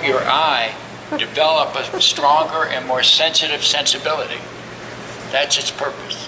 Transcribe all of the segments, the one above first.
Your eye develop a stronger and more sensitive sensibility. That's its purpose.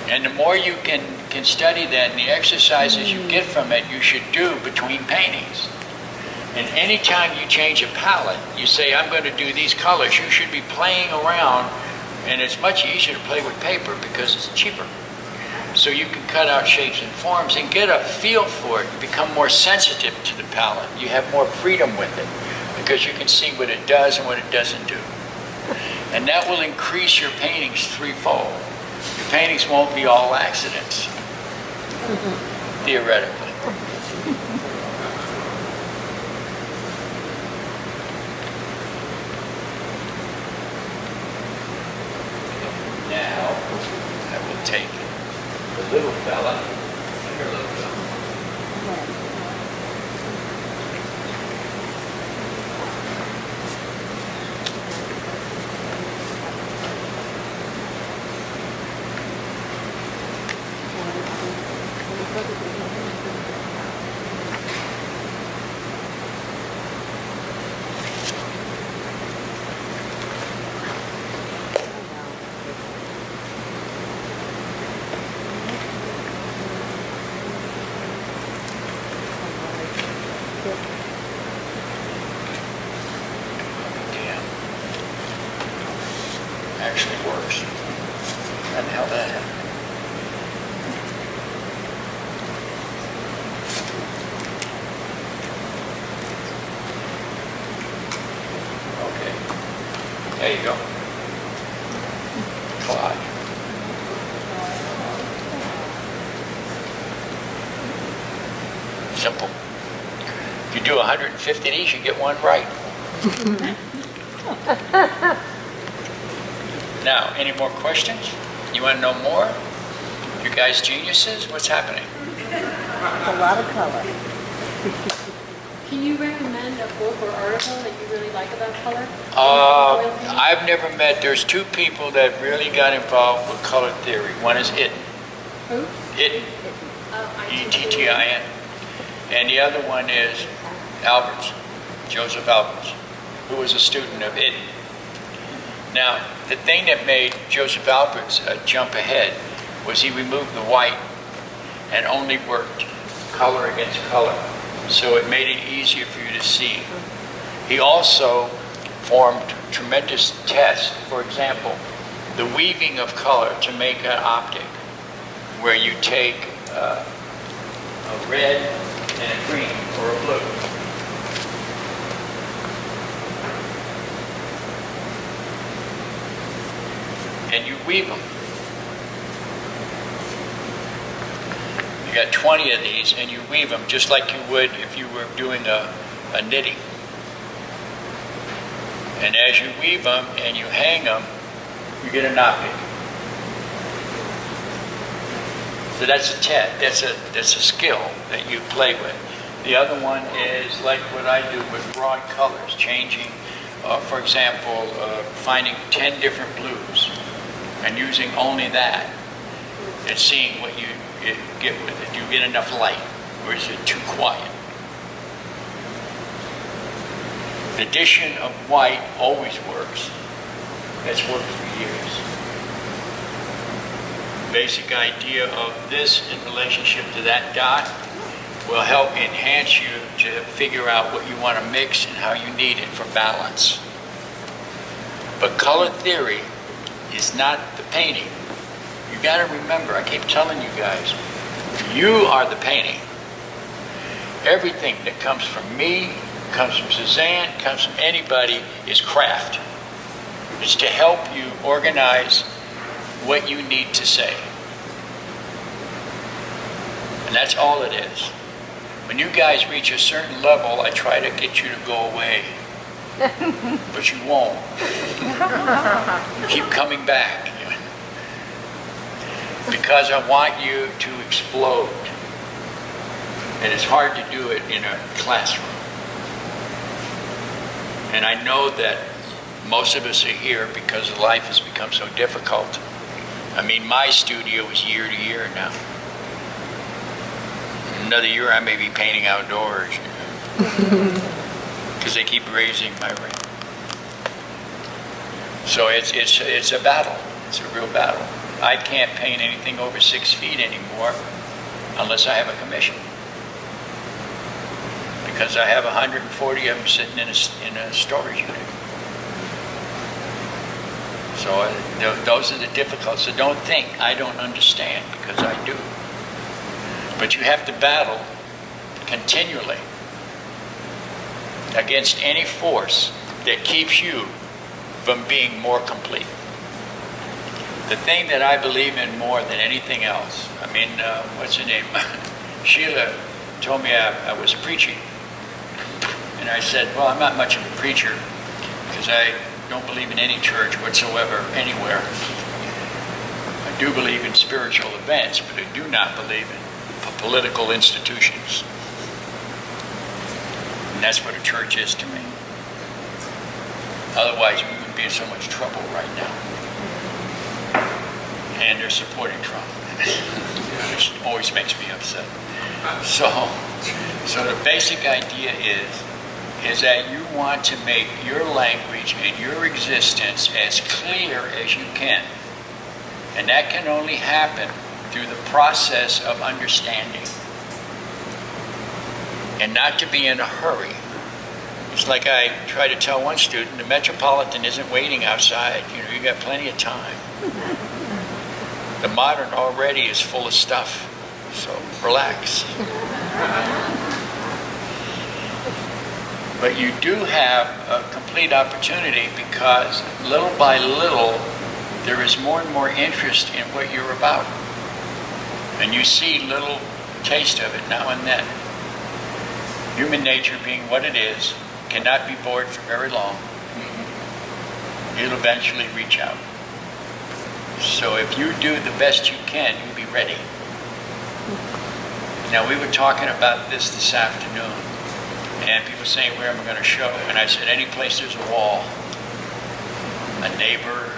And the more you can study that and the exercises you get from it, you should do between paintings. And anytime you change a palette, you say, I'm going to do these colors, you should be playing around, and it's much easier to play with paper because it's cheaper. So you can cut out shapes and forms and get a feel for it, become more sensitive to the palette. You have more freedom with it because you can see what it does and what it doesn't do. And that will increase your paintings threefold. Your paintings won't be all accidents, theoretically. Now, I will take the little fella, and your little fella. Actually works. How the hell that happened? Okay. There you go. Collage. Simple. If you do 150 of these, you get one right. Now, any more questions? You want to know more? You guys geniuses? What's happening? A lot of color. Can you recommend a book or article that you really like about color? I've never met, there's two people that really got involved with color theory. One is Ittin. Who? Ittin, E-T-T-I-N. And the other one is Alberts, Joseph Alberts, who was a student of Ittin. Now, the thing that made Joseph Alberts jump ahead was he removed the white and only worked color against color. So it made it easier for you to see. He also formed tremendous tests. For example, the weaving of color to make an optic, where you take a red and a green or a blue. And you weave them. You got 20 of these and you weave them just like you would if you were doing a knitting. And as you weave them and you hang them, you get an optic. So that's a test, that's a skill that you play with. The other one is like what I do with broad colors, changing, for example, finding 10 different blues and using only that and seeing what you get with it. Do you get enough light or is it too quiet? The addition of white always works. That's worked for years. Basic idea of this in relationship to that dot will help enhance you to figure out what you want to mix and how you need it for balance. But color theory is not the painting. You got to remember, I keep telling you guys, you are the painting. Everything that comes from me, comes from Suzanne, comes from anybody, is craft. It's to help you organize what you need to say. And that's all it is. When you guys reach a certain level, I try to get you to go away. But you won't. You keep coming back. Because I want you to explode. And it's hard to do it in a classroom. And I know that most of us are here because life has become so difficult. I mean, my studio is year to year now. Another year I may be painting outdoors. because they keep raising my rent. So it's a battle. It's a real battle. I can't paint anything over 6 feet anymore unless I have a commission, because I have 140 of them sitting in a storage unit. So those are the difficulties. So don't think I don't understand, because I do. But you have to battle continually against any force that keeps you from being more complete. The thing that I believe in more than anything else, I mean, what's her name? Sheila told me I was preaching. And I said, well, I'm not much of a preacher, because I don't believe in any church whatsoever, anywhere. I do believe in spiritual events, but I do not believe in political institutions. And that's what a church is to me. Otherwise, we would be in so much trouble right now. And they're supporting Trump, which always makes me upset. So the basic idea is that you want to make your language and your existence as clear as you can. And that can only happen through the process of understanding. And not to be in a hurry. It's like I try to tell one student, the Metropolitan isn't waiting outside. You got plenty of time. The Modern already is full of stuff, so relax. But you do have a complete opportunity, because little by little, there is more and more interest in what you're about. And you see little taste of it now and then. Human nature being what it is, cannot be bored for very long. You'll eventually reach out. So if you do the best you can, you'll be ready. Now, we were talking about this afternoon, and people saying, where am I going to show? And I said, any place there's a wall, a neighbor.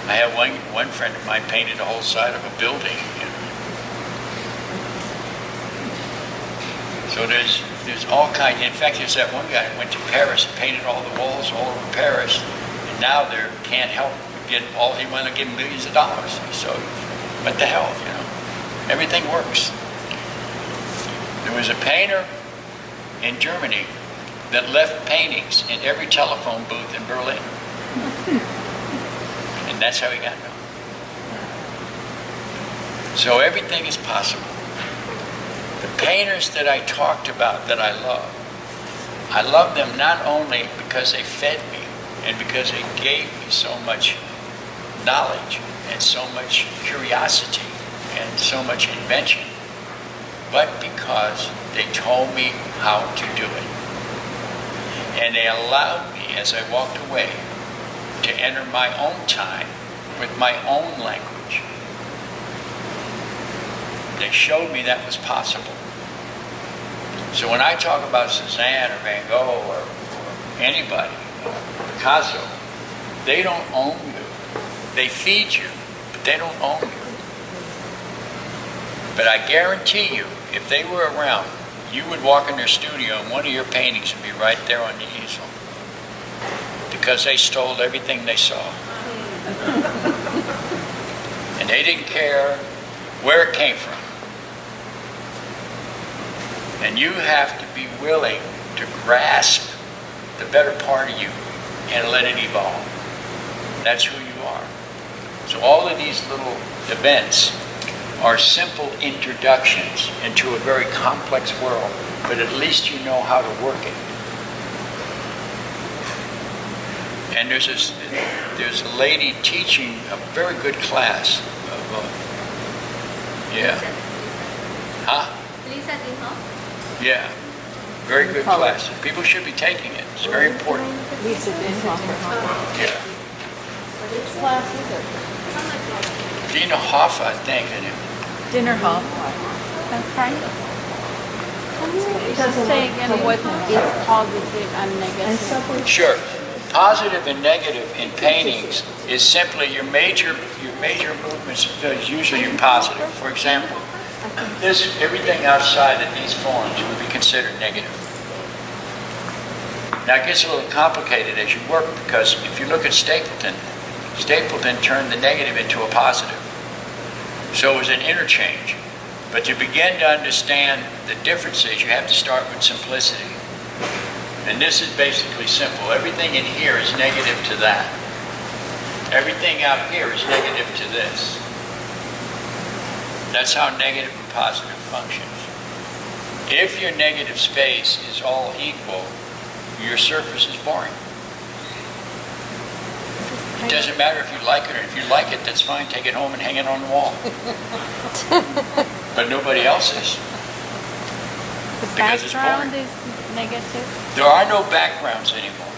I have one friend of mine painted the whole side of a building. So there's all kinds. In fact, there's that one guy who went to Paris and painted all the walls all over Paris, and now they can't help get all. He wanted to give him millions of dollars. So, what the hell, Everything works. There was a painter in Germany that left paintings in every telephone booth in Berlin. And that's how he got known. So everything is possible. The painters that I talked about that I love them not only because they fed me and because they gave me so much knowledge and so much curiosity and so much invention, but because they told me how to do it. And they allowed me, as I walked away, to enter my own time with my own language. They showed me that was possible. So when I talk about Cézanne or Van Gogh or anybody, Picasso, they don't own you. They feed you, but they don't own you. But I guarantee you, if they were around, you would walk in their studio and one of your paintings would be right there on the easel. Because they stole everything they saw. And they didn't care where it came from. And you have to be willing to grasp the better part of you and let it evolve. That's who you are. So all of these little events are simple introductions into a very complex world, but at least you know how to work it. And there's a lady teaching a very good class of, Lisa Dinhoff? Yeah, very good class. People should be taking it. It's very important. Lisa Dinhoff. Yeah. Which class is it? Dina Hoffa, I think. Dinner hall. Okay. Just say again what is positive and negative. Sure. Positive and negative in paintings is simply your major movements is usually positive. For example, everything outside of these forms would be considered negative. Now, it gets a little complicated as you work because if you look at Stapleton, Stapleton turned the negative into a positive. So it was an interchange. But to begin to understand the differences, you have to start with simplicity. And this is basically simple. Everything in here is negative to that. Everything out here is negative to this. That's how negative and positive functions. If your negative space is all equal, your surface is boring. It doesn't matter if you like it or if you like it, that's fine. Take it home and hang it on the wall. But nobody else is. The Because it's background boring. is negative. There are no backgrounds anymore.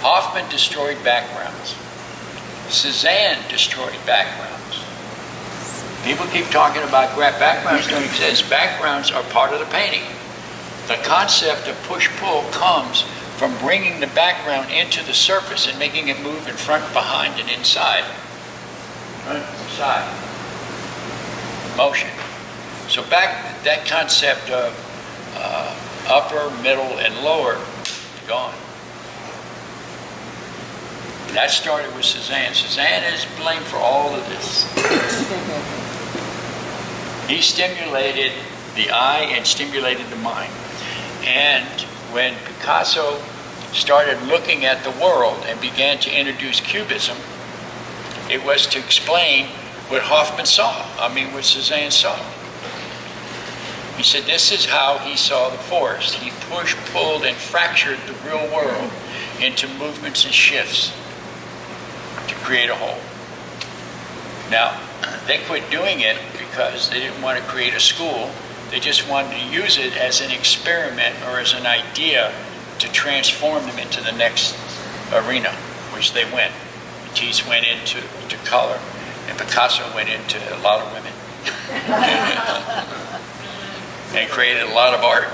Hoffman destroyed backgrounds. Cézanne destroyed backgrounds. People keep talking about backgrounds don't exist. Backgrounds are part of the painting. The concept of push-pull comes from bringing the background into the surface and making it move in front, behind, and inside. Front, side. Motion. So back that concept of upper, middle, and lower, gone. That started with Cézanne. Cézanne is blamed for all of this. He stimulated the eye and stimulated the mind. And when Picasso started looking at the world and began to introduce Cubism, it was to explain what Hoffman saw. What Cézanne saw. He said this is how he saw the forest. He pushed, pulled, and fractured the real world into movements and shifts to create a whole. Now, they quit doing it because they didn't want to create a school. They just wanted to use it as an experiment or as an idea to transform them into the next arena, which they went. Matisse went into color, and Picasso went into a lot of women. And created a lot of art.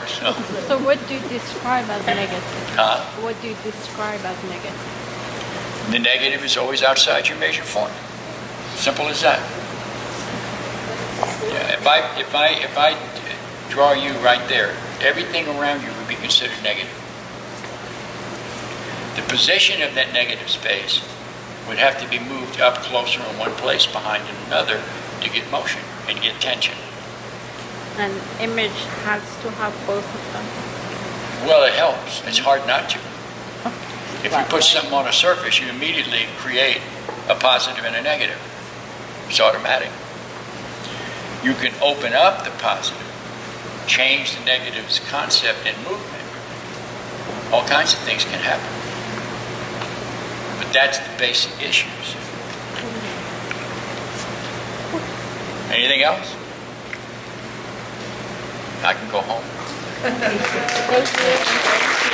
So what do you describe as negative? Huh? What do you describe as negative? The negative is always outside your measured form. Simple as that. Yeah, if I draw you right there, everything around you would be considered negative. The position of that negative space would have to be moved up closer in one place, behind in another, to get motion and get tension. An image has to have both of them. Well, it helps. It's hard not to. If you put something on a surface, you immediately create a positive and a negative. It's automatic. You can open up the positive, change the negative's concept and movement. All kinds of things can happen. But that's the basic issues. Anything else? I can go home. Thank you.